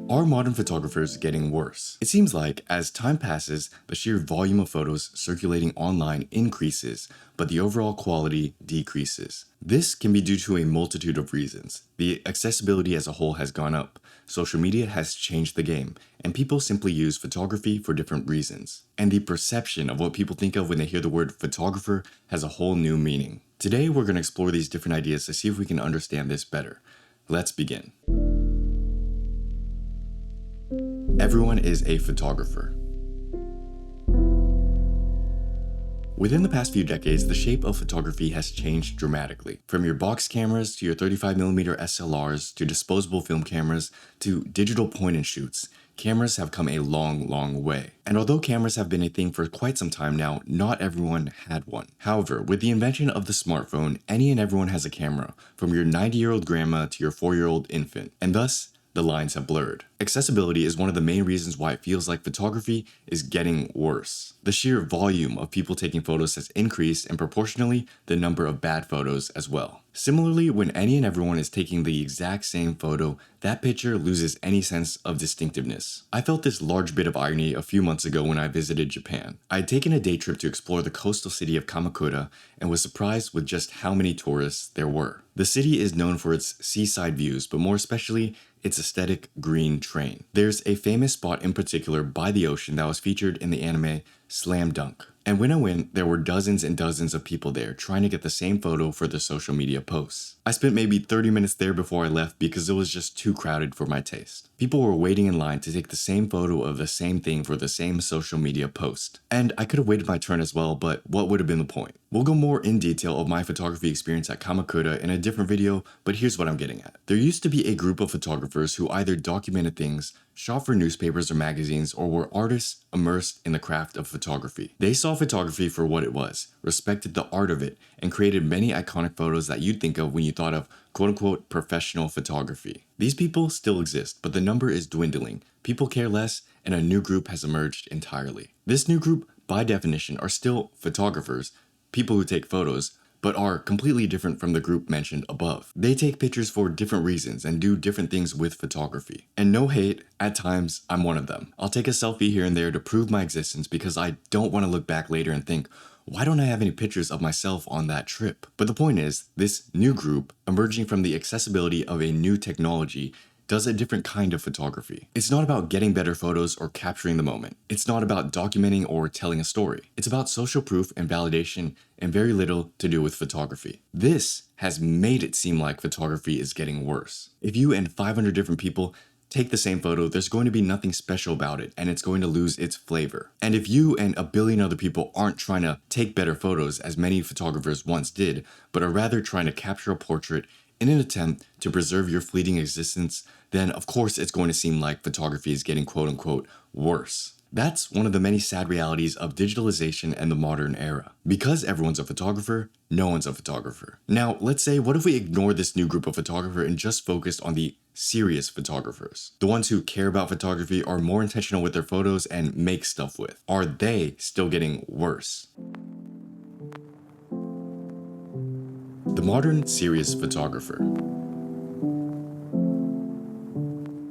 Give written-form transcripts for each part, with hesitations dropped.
Are modern photographers getting worse? It seems like, as time passes, the sheer volume of photos circulating online increases, but the overall quality decreases. This can be due to a multitude of reasons. The accessibility as a whole has gone up, social media has changed the game, and people simply use photography for different reasons. And the perception of what people think of when they hear the word photographer has a whole new meaning. Today, we're going to explore these different ideas to see if we can understand this better. Let's begin. Everyone is a photographer. Within the past few decades, the shape of photography has changed dramatically. From your box cameras to your 35mm SLRs to disposable film cameras to digital point-and-shoots, cameras have come a long way. And although cameras have been a thing for quite some time now, not everyone had one. However, with the invention of the smartphone, any and everyone has a camera, from your 90-year-old grandma to your 4-year-old infant, and thus, the lines have blurred. Accessibility is one of the main reasons why it feels like photography is getting worse. The sheer volume of people taking photos has increased, and proportionally, the number of bad photos as well. Similarly, when any and everyone is taking the exact same photo, that picture loses any sense of distinctiveness. I felt this large bit of irony a few months ago when I visited Japan. I had taken a day trip to explore the coastal city of Kamakura and was surprised with just how many tourists there were. The city is known for its seaside views, but more especially, its aesthetic green train. There's a famous spot in particular by the ocean that was featured in the anime Slam Dunk. And when I went, there were dozens and dozens of people there trying to get the same photo for their social media posts. I spent maybe 30 minutes there before I left because it was just too crowded for my taste. People were waiting in line to take the same photo of the same thing for the same social media post. And I could have waited my turn as well, but what would have been the point? We'll go more in detail of my photography experience at Kamakura in a different video, but here's what I'm getting at. There used to be a group of photographers who either documented things, shot for newspapers or magazines, or were artists immersed in the craft of photography. They saw photography for what it was, respected the art of it, and created many iconic photos that you'd think of when you thought of quote-unquote professional photography. These people still exist, but the number is dwindling. People care less, and a new group has emerged entirely. This new group, by definition, are still photographers, people who take photos, but are completely different from the group mentioned above. They take pictures for different reasons and do different things with photography. And no hate, at times, I'm one of them. I'll take a selfie here and there to prove my existence because I don't want to look back later and think, why don't I have any pictures of myself on that trip? But the point is, this new group, emerging from the accessibility of a new technology, does a different kind of photography. It's not about getting better photos or capturing the moment. It's not about documenting or telling a story. It's about social proof and validation and very little to do with photography. This has made it seem like photography is getting worse. If you and 500 different people take the same photo, there's going to be nothing special about it and it's going to lose its flavor. And if you and a billion other people aren't trying to take better photos as many photographers once did, but are rather trying to capture a portrait in an attempt to preserve your fleeting existence, then of course it's going to seem like photography is getting quote-unquote worse. That's one of the many sad realities of digitalization and the modern era. Because everyone's a photographer, no one's a photographer. Now, let's say, what if we ignore this new group of photographers and just focused on the serious photographers? The ones who care about photography, are more intentional with their photos, and make stuff with. Are they still getting worse? The modern serious photographer.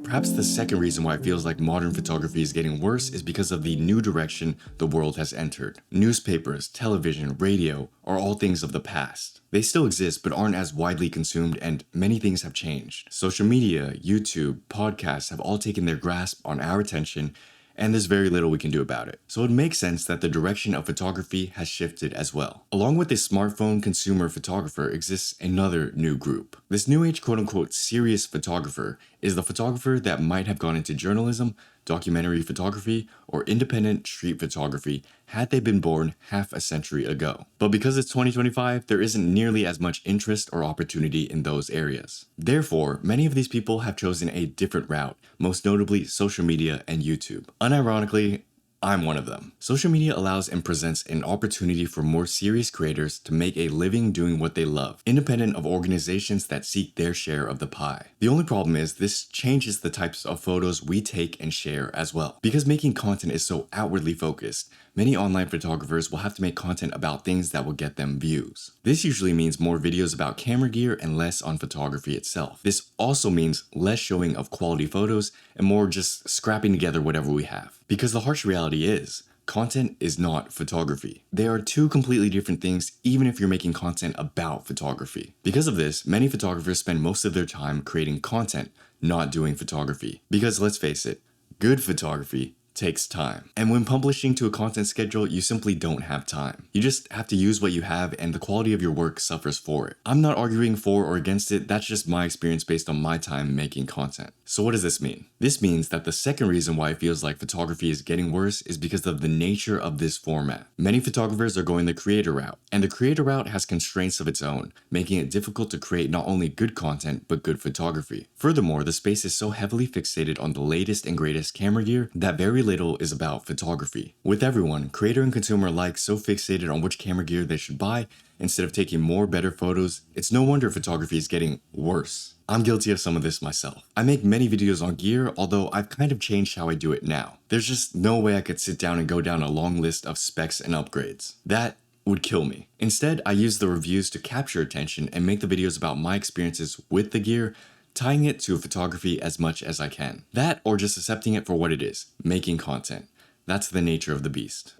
Perhaps the second reason why it feels like modern photography is getting worse is because of the new direction the world has entered. Newspapers, television, radio are all things of the past. They still exist but aren't as widely consumed, and many things have changed. Social media, YouTube, podcasts have all taken their grasp on our attention, and there's very little we can do about it. So it makes sense that the direction of photography has shifted as well. Along with the smartphone consumer photographer exists another new group. This new age quote-unquote serious photographer is the photographer that might have gone into journalism, documentary photography, or independent street photography had they been born half a century ago. But because it's 2025, there isn't nearly as much interest or opportunity in those areas. Therefore, many of these people have chosen a different route, most notably social media and YouTube. Unironically, I'm one of them. Social media allows and presents an opportunity for more serious creators to make a living doing what they love, independent of organizations that seek their share of the pie. The only problem is this changes the types of photos we take and share as well. Because making content is so outwardly focused, Many online photographers will have to make content about things that will get them views. This usually means more videos about camera gear and less on photography itself. This also means less showing of quality photos and more just scrapping together whatever we have. Because the harsh reality is, content is not photography. They are two completely different things, even if you're making content about photography. Because of this, many photographers spend most of their time creating content, not doing photography. Because let's face it, good photography takes time. And when publishing to a content schedule, you simply don't have time. You just have to use what you have, and the quality of your work suffers for it. I'm not arguing for or against it, that's just my experience based on my time making content. So what does this mean? This means that the second reason why it feels like photography is getting worse is because of the nature of this format. Many photographers are going the creator route, and the creator route has constraints of its own, making it difficult to create not only good content, but good photography. Furthermore, the space is so heavily fixated on the latest and greatest camera gear that very little is about photography. With everyone, creator and consumer alike so fixated on which camera gear they should buy instead of taking more better photos, it's no wonder photography is getting worse. I'm guilty of some of this myself. I make many videos on gear, although I've kind of changed how I do it now. There's just no way I could sit down and go down a long list of specs and upgrades. That would kill me. Instead, I use the reviews to capture attention and make the videos about my experiences with the gear, tying it to photography as much as I can. That, or just accepting it for what it is, making content. That's the nature of the beast.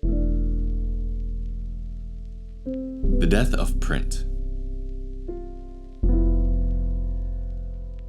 The death of print.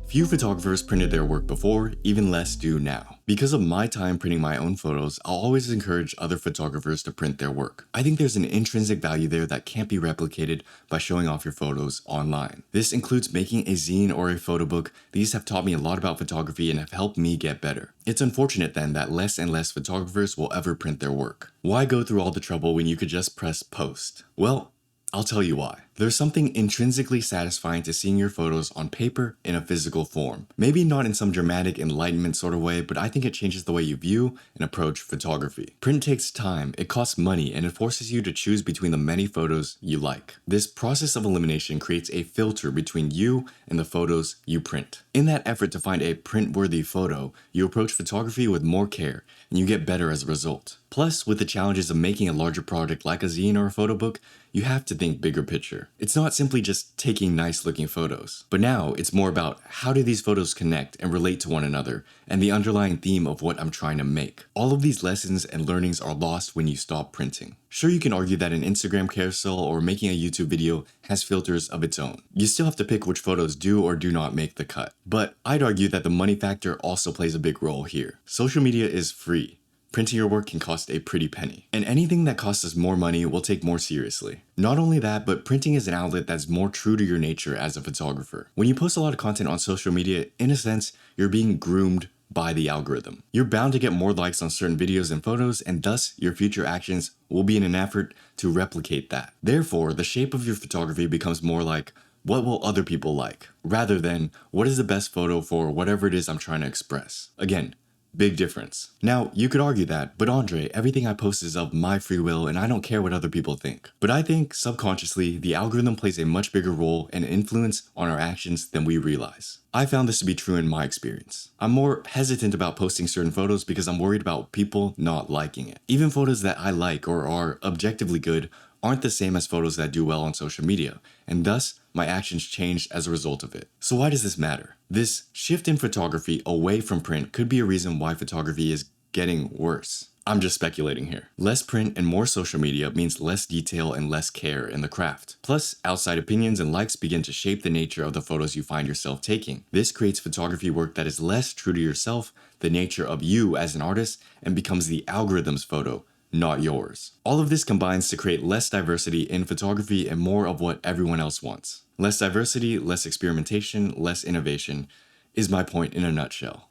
Few photographers printed their work before, even less do now. Because of my time printing my own photos, I'll always encourage other photographers to print their work. I think there's an intrinsic value there that can't be replicated by showing off your photos online. This includes making a zine or a photo book. These have taught me a lot about photography and have helped me get better. It's unfortunate then that less and less photographers will ever print their work. Why go through all the trouble when you could just press post? Well, I'll tell you why. There's something intrinsically satisfying to seeing your photos on paper in a physical form. Maybe not in some dramatic enlightenment sort of way, but I think it changes the way you view and approach photography. Print takes time, it costs money, and it forces you to choose between the many photos you like. This process of elimination creates a filter between you and the photos you print. In that effort to find a print-worthy photo, you approach photography with more care, and you get better as a result. Plus, with the challenges of making a larger project like a zine or a photo book, you have to think bigger picture. It's not simply just taking nice looking photos, but now it's more about how do these photos connect and relate to one another, and the underlying theme of what I'm trying to make. All of these lessons and learnings are lost when you stop printing. Sure, you can argue that an Instagram carousel or making a YouTube video has filters of its own. You still have to pick which photos do or do not make the cut. But I'd argue that the money factor also plays a big role here. Social media is free. Printing your work can cost a pretty penny. And anything that costs us more money we'll take more seriously. Not only that, but printing is an outlet that's more true to your nature as a photographer. When you post a lot of content on social media, in a sense, you're being groomed by the algorithm. You're bound to get more likes on certain videos and photos, and thus your future actions will be in an effort to replicate that. Therefore, the shape of your photography becomes more like, what will other people like? Rather than, what is the best photo for whatever it is I'm trying to express? Again, big difference. Now, you could argue that, but Andre, everything I post is of my free will and I don't care what other people think. But I think, subconsciously, the algorithm plays a much bigger role and influence on our actions than we realize. I found this to be true in my experience. I'm more hesitant about posting certain photos because I'm worried about people not liking it. Even photos that I like or are objectively good aren't the same as photos that do well on social media, and thus, my actions changed as a result of it. So why does this matter? This shift in photography away from print could be a reason why photography is getting worse. I'm just speculating here. Less print and more social media means less detail and less care in the craft. Plus, outside opinions and likes begin to shape the nature of the photos you find yourself taking. This creates photography work that is less true to yourself, the nature of you as an artist, and becomes the algorithm's photo, not yours. All of this combines to create less diversity in photography and more of what everyone else wants. Less diversity, less experimentation, less innovation is my point in a nutshell.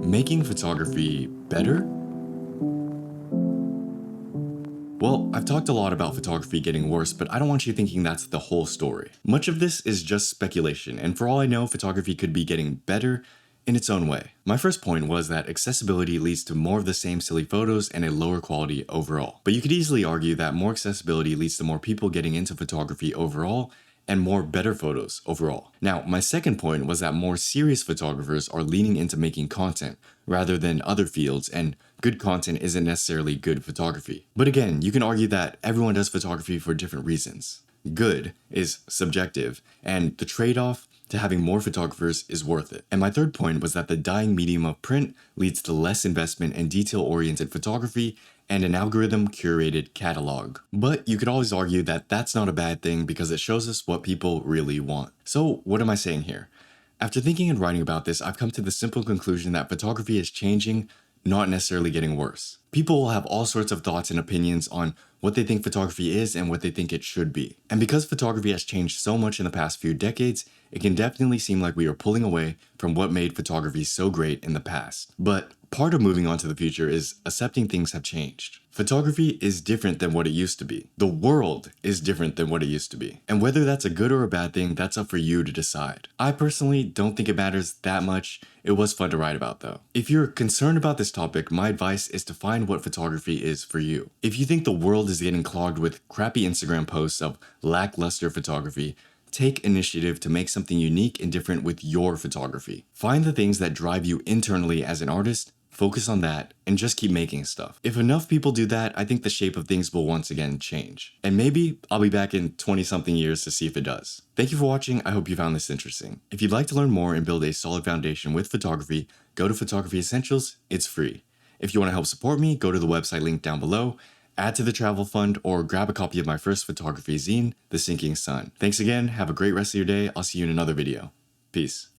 Making photography better? Well, I've talked a lot about photography getting worse, but I don't want you thinking that's the whole story. Much of this is just speculation, and for all I know, photography could be getting better in its own way. My first point was that accessibility leads to more of the same silly photos and a lower quality overall. But you could easily argue that more accessibility leads to more people getting into photography overall, and more better photos overall. Now, my second point was that more serious photographers are leaning into making content rather than other fields, and good content isn't necessarily good photography. But again, you can argue that everyone does photography for different reasons. Good is subjective, and the trade-off to having more photographers is worth it. And my third point was that the dying medium of print leads to less investment in detail-oriented photography and an algorithm-curated catalog. But you could always argue that that's not a bad thing because it shows us what people really want. So what am I saying here? After thinking and writing about this, I've come to the simple conclusion that photography is changing, not necessarily getting worse. People will have all sorts of thoughts and opinions on what they think photography is and what they think it should be. And because photography has changed so much in the past few decades, it can definitely seem like we are pulling away from what made photography so great in the past. But part of moving on to the future is accepting things have changed. Photography is different than what it used to be. The world is different than what it used to be. And whether that's a good or a bad thing, that's up for you to decide. I personally don't think it matters that much. It was fun to write about though. If you're concerned about this topic, my advice is to find what photography is for you. If you think the world is getting clogged with crappy Instagram posts of lackluster photography, take initiative to make something unique and different with your photography. Find the things that drive you internally as an artist, focus on that, and just keep making stuff. If enough people do that, I think the shape of things will once again change. And maybe I'll be back in 20-something years to see if it does. Thank you for watching. I hope you found this interesting. If you'd like to learn more and build a solid foundation with photography, go to Photography Essentials. It's free. If you want to help support me, go to the website linked down below, add to the travel fund, or grab a copy of my first photography zine, The Sinking Sun. Thanks again. Have a great rest of your day. I'll see you in another video. Peace.